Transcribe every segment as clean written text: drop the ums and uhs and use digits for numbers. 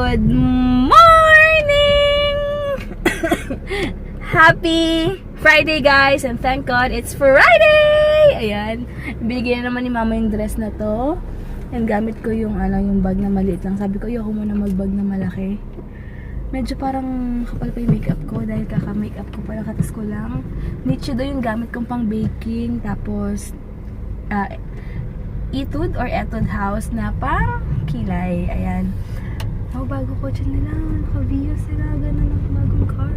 Good morning! Happy Friday guys, and thank God it's Friday! Ayan, binigyan na naman ni mama yung dress na to. And gamit ko yung yung bag na maliit lang. Sabi ko, ayoko muna mag-bag na malaki. Medyo parang kapal pa yung makeup ko dahil kaka-makeup ko pala, katas ko lang. Niche do yung gamit kong pang baking. Tapos Etude or Etude House na pang kilay. Ayan. Oh, bago ko dyan nila. Naka-view sila. Ganda ng bagong car.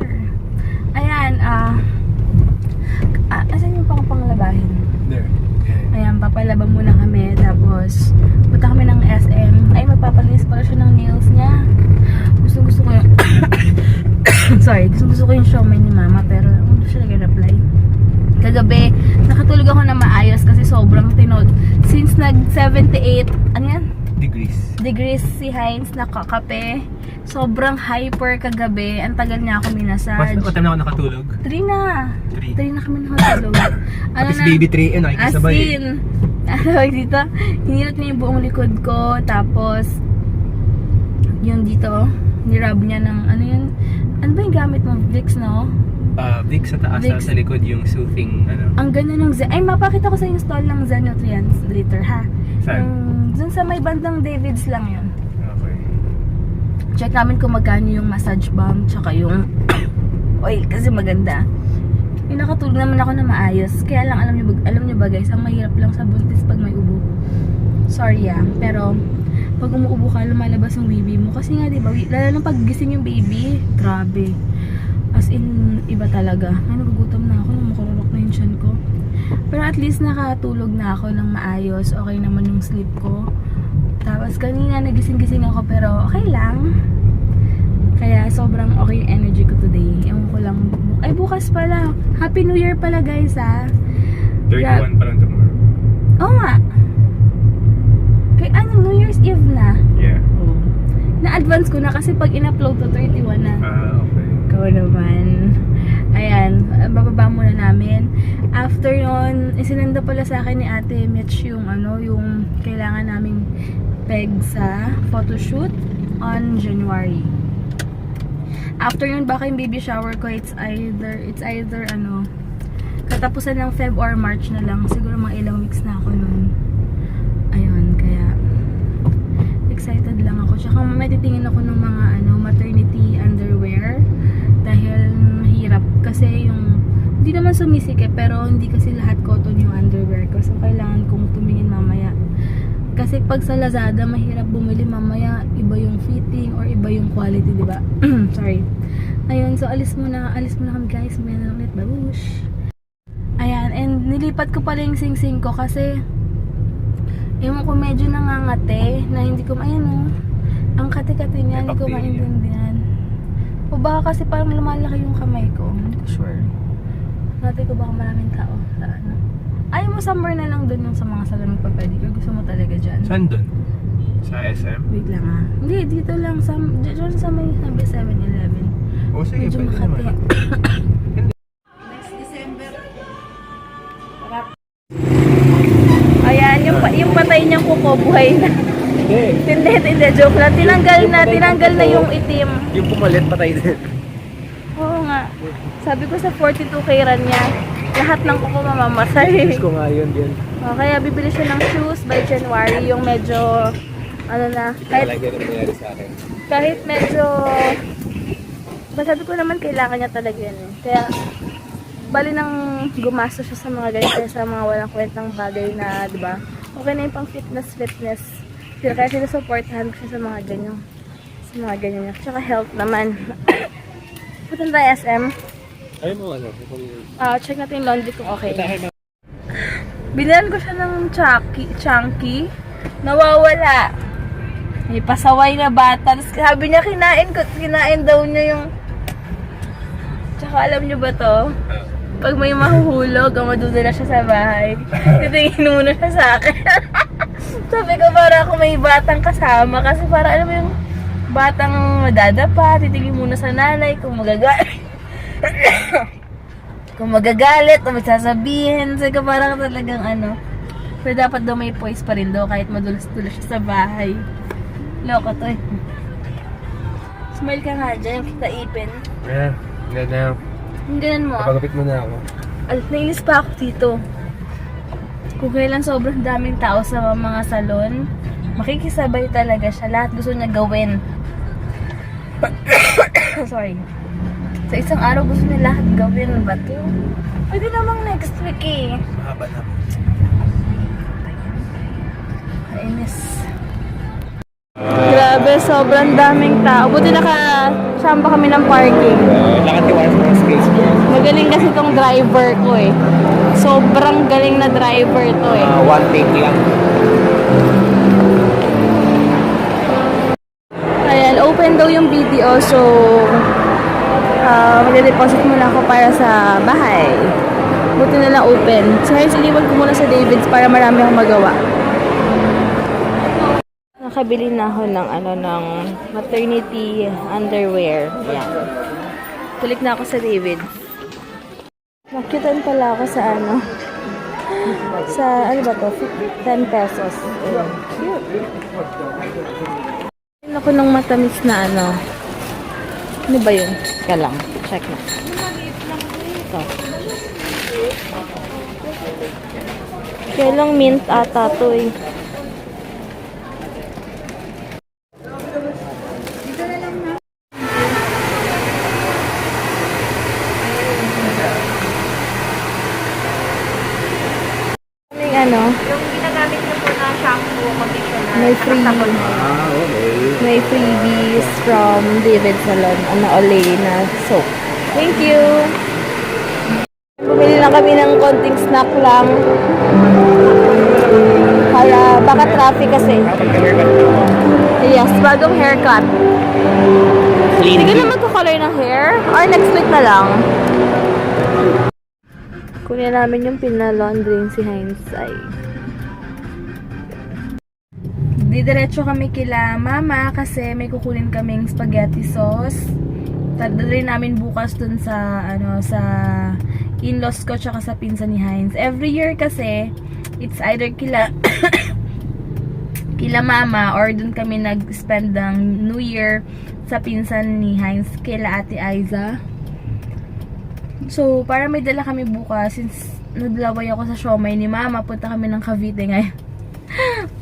Ayan. Asan yung panglabahin? There. Okay. Ayan, papalaba muna kami. Tapos, punta kami ng SM. Ay, magpapalinis pala siya ng nails niya. Gusto ko yung sorry, gusto ko yung siomay ni mama. Pero, hindi siya nag-reply. Kagabi, nakatulog ako na maayos kasi sobrang tinod. Since nag-78, ano yan? Degrees si Heinz nakakape. Sobrang hyper kagabi. Ang tagal niya ako minasage. What time na ako nakatulog? 3 na. 3 na kami nakatulog. Tapos baby 3, nakikisabay. As in, dito, hinilat niya yung buong likod ko. Tapos, yung dito, nirab niya ng, ano yun? Ano ba yung gamit mo? Vicks, no? Vicks sa taas, Vicks. sa likod yung soothing, Ang ganda ng Zen. Ay, mapakita ko sa yung stall ng Zen Nutrients later, ha? Saan? Dun sa may bandang David's lang yun. Okay. Check namin kung magkano yung massage bomb tsaka yung oil kasi maganda. Yung nakatulog naman ako na maayos. Kaya lang alam niyo ba guys, ang mahirap lang sa buntis pag may ubo. Sorry pero pag umuubo ka, lumalabas yung baby mo. Kasi nga diba, lalo na pag gising yung baby, grabe. As in, iba talaga. Ay, nagugutom na ako, makururok na yung tiyan ko. Pero at least nakatulog na ako ng maayos. Okay naman yung sleep ko. Tapos kanina nagising-gising ako pero okay lang. Kaya sobrang okay yung energy ko today. Ewan ko lang. Ay, bukas pala. Happy New Year pala guys, ha? 31 pa lang tomorrow. Oo nga. Kaya New Year's Eve na. Yeah. Na-advance ko na kasi pag in-upload to 31 na. Okay. Ikaw naman. Ayan, bababa muna namin. After nun, isinanda pala sa akin ni Ate Mitch yung yung kailangan naming peg sa photoshoot on January. After yun, baka yung baby shower ko, it's either katapusan ng Feb or March na lang. Siguro mga ilang weeks na ako nun. Ayun, kaya excited lang ako. Tsaka may titingin ako ng mga maternity underwear dahil mahirap kasi yung hindi naman sumisikip pero hindi kasi lahat cotton yung underwear ko, so kailangan kong tumingin mamaya kasi pag sa Lazada mahirap bumili mamaya, iba yung fitting or iba yung quality, diba? Sorry. Ayun, so alis muna kami guys, may na ulit babush. Ayan, and nilipat ko pala yung sing-sing ko kasi ewan ko, medyo nangangate na hindi ko ang kati-kati niya, hindi ko maintindihan. O baka kasi parang lumalaki yung kamay ko. Hindi ko sure. Natin ko baka maraming tao sa Ayaw mo somewhere na lang dun yung sa mga salon magpa-pedicure. Gusto mo talaga dyan. Saan dun? Sa SM? Wait lang Hindi, dito lang. Dyan sa may 7-Eleven. O sige, medyo pwede makati. naman. Next December. Ayan, yung patay niyang kuko, buhay na. Hindi, joke lang. Tinanggal na yung itim. Yung pumalit, patay din. Oo nga. Sabi ko sa 42K ran niya, lahat ng kuko mamamatay. Gusto ko nga yun. Kaya bibili siya ng shoes by January, yung medyo, kahit medyo, sabi ko naman kailangan niya talaga yan eh. Kaya, bali nang gumastos siya sa mga ganito, sa mga walang kwentang bagay na, di ba? Okay na yung pang fitness. Kaya sinusuportahan ko siya sa mga ganyan. Niya. Tsaka health naman. Punta tayo SM. Ayaw mo Check natin yung laundry kung okay. Bilan ko siya ng chunky. Nawawala. May pasaway na bata. Tapos sabi niya, kinain daw niya yung... Tsaka alam niyo ba to? Pag may mahuhulog, madudala siya sa bahay. Titingin muna siya sa akin. Sabi ko, para ako may batang kasama. Kasi para alam mo yung batang madadapa, titingin muna sa nanay kung magagalit. Kung magagalit o magsasabihin. Sabi ko, parang talagang pero dapat daw may poise pa rin daw kahit madulas-dulas siya sa bahay. Loko to eh. Smile ka nga dyan, yung kita ipin. Ayan. Ganyan. Yung ganun mo. Napagapit mo na ako. Nainis pa ako dito. Kung kailan sobrang daming tao sa mga salon, makikisabay talaga siya. Lahat gusto niya gawin. Sorry. Sa isang araw gusto niya lahat gawin. Ba ito? Pwede namang next week eh. Mahaba na. Nainis. Grabe, sobrang daming tao. Buti naka-samba kami ng parking. Lakad yung sa mga space mo. Magaling kasi tong driver ko eh. Sobrang galing na driver to eh. One take lang. Ayan, open daw yung video, so magde-deposit muna ako para sa bahay. Buti na lang open. So guys, iniwan ko muna sa David's para marami akong magawa. Nakabili na ako ng ng maternity underwear. Ayan. Kulik na ako sa David's. Nakyutan pala ako sa sa ano ba to? 10 pesos. Ayan. Cute. Ako ng matamis na ano ba yun? Teka lang. Check na. Ito. Kaya lang mint ata to eh. Yung ginagamit niyo po na shampoo, conditioner, okay. may freebies from David Salon. Olay na soap. Thank you! Bumili lang kami ng konting snack lang. Para baka traffic kasi. Yes, bagong haircut. Hindi ka na magkakolor ng hair? Or next week na lang? Kunin namin yung pinalaundry si Heinz ay. Didiretso kami kila mama kasi may kukunin kaming spaghetti sauce. Dadalhin namin bukas dun sa sa in-laws ko tsaka sa pinsan ni Heinz. Every year kasi it's either kila kila mama or dun kami nag-spend ng New Year sa pinsan ni Heinz kila Ate Aiza. So, para may dala kami bukas, since nadlaway ako sa siomay ni mama, punta kami ng Cavite ngayon.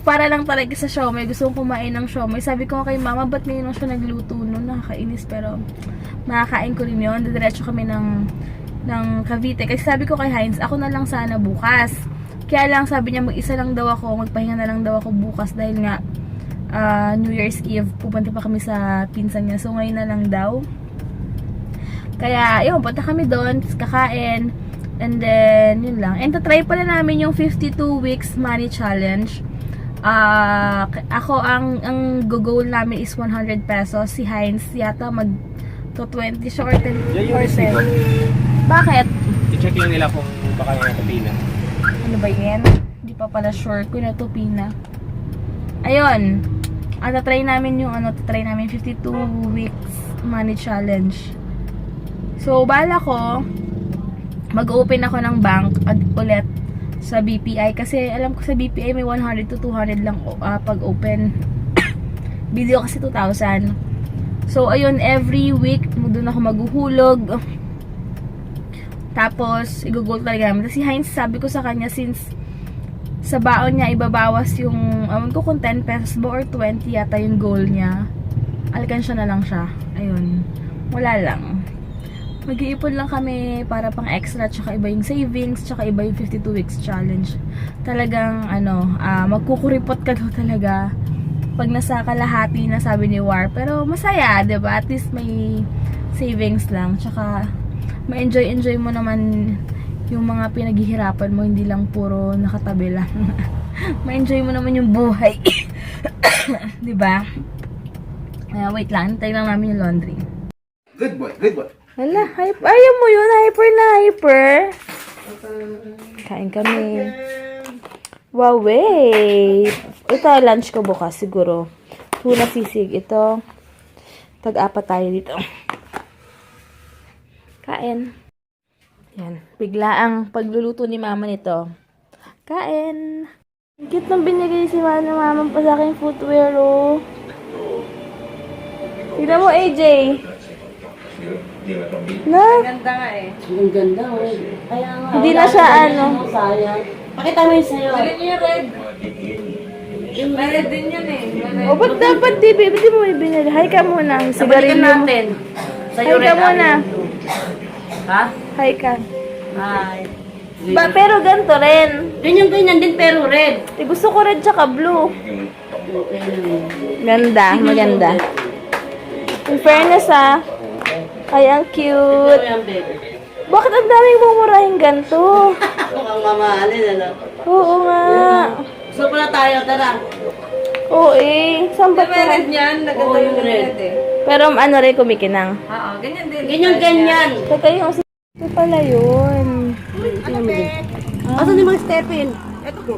Para lang talaga sa siomay, gusto kong kumain ng siomay. Sabi ko kay mama, ba't ngayon siya nagluto nun? Nakakainis, pero makakain ko rin yun. Didiretso kami ng Cavite. Kasi sabi ko kay Heinz, ako na lang sana bukas. Kaya lang sabi niya, mag-isa lang daw ako, magpahinga na lang daw ako bukas dahil nga New Year's Eve, pupunta pa kami sa pinsan niya. So, ngayon na lang daw. Kaya, yun, punta kami doon, kakain, and then, yun lang. And try pala namin yung 52 weeks money challenge. Ako, ang goal namin is 100 pesos. Si Heinz, yata to 20 siya or 10%. Yan yung receipt. Bakit? I-check lang nila kung baka yung nakapila. Ano ba yan? Hindi pa pala sure kung natupina. Ayun. Try namin yung try namin 52 weeks money challenge. So, bala ko, mag-open ako ng bank ulit sa BPI. Kasi, alam ko sa BPI may 100 to 200 lang pag-open. Video kasi 2,000. So, ayun, every week, doon ako maghuhulog. Tapos, i-goal talaga namin. Kasi Heinz, sabi ko sa kanya, since sa baon niya, ibabawas yung, awan ko kung 10 pesos ba or 20 yata yung goal niya. Alkansya na lang siya. Ayun. Wala lang. Mag-iipon lang kami para pang extra, tsaka iba yung savings, tsaka iba yung 52 weeks challenge. Talagang, magkukuripot ka daw talaga pag nasa kalahati na, sabi ni War. Pero masaya, diba? At least may savings lang. Tsaka, ma-enjoy mo naman yung mga pinaghihirapan mo, hindi lang puro nakatabi lang. Ma-enjoy mo naman yung buhay. Diba? Wait lang, tayo lang namin yung laundry. Good boy, good boy. Hala, hyper. Ayaw mo yun, hyper na hyper. Kain kami. Wow, wait. Ito, lunch ko bukas siguro. Tuna sisig. Ito, tag-apat tayo dito. Kain. Yan. Bigla ang pagluluto ni mama nito. Kain. Ang cute nang binigay si mama pa sa aking footwear, oh. Tignan mo, AJ. Na? Ganda nga eh. Ang ganda, oh. Kaya nga. Hindi na siya ano. Sayang. Pakita mo yun sa'yo. Dali niyo yung red. May red din yan eh. May red. O, ba't dapat di, baby? Di mo ibinili. Hi ka muna. Sabalikan Sigarilyo mo. natin. Hi Sa'yo ka red, muna. akin blue. Ha? Hi ka. Hi. Pero ganito rin. Ganyan-ganyan din pero red. Eh, gusto ko red tsaka blue. Okay. Ganda, maganda. In fairness ay ang Ito cute. yung bed. Bakit ang daming mumurahing ganito? Mukhang mamahalin, ano? Oo nga. So pala tayo, tara. Oo eh. Saan ba May red ito? niyan. Naganda Oo, yung yung red. red eh. Pero ano rin kumikinang. Oo, ganyan din. Ganyan-ganyan. Teka yung ito pala yun. Asan yung mga stepin? Ito po.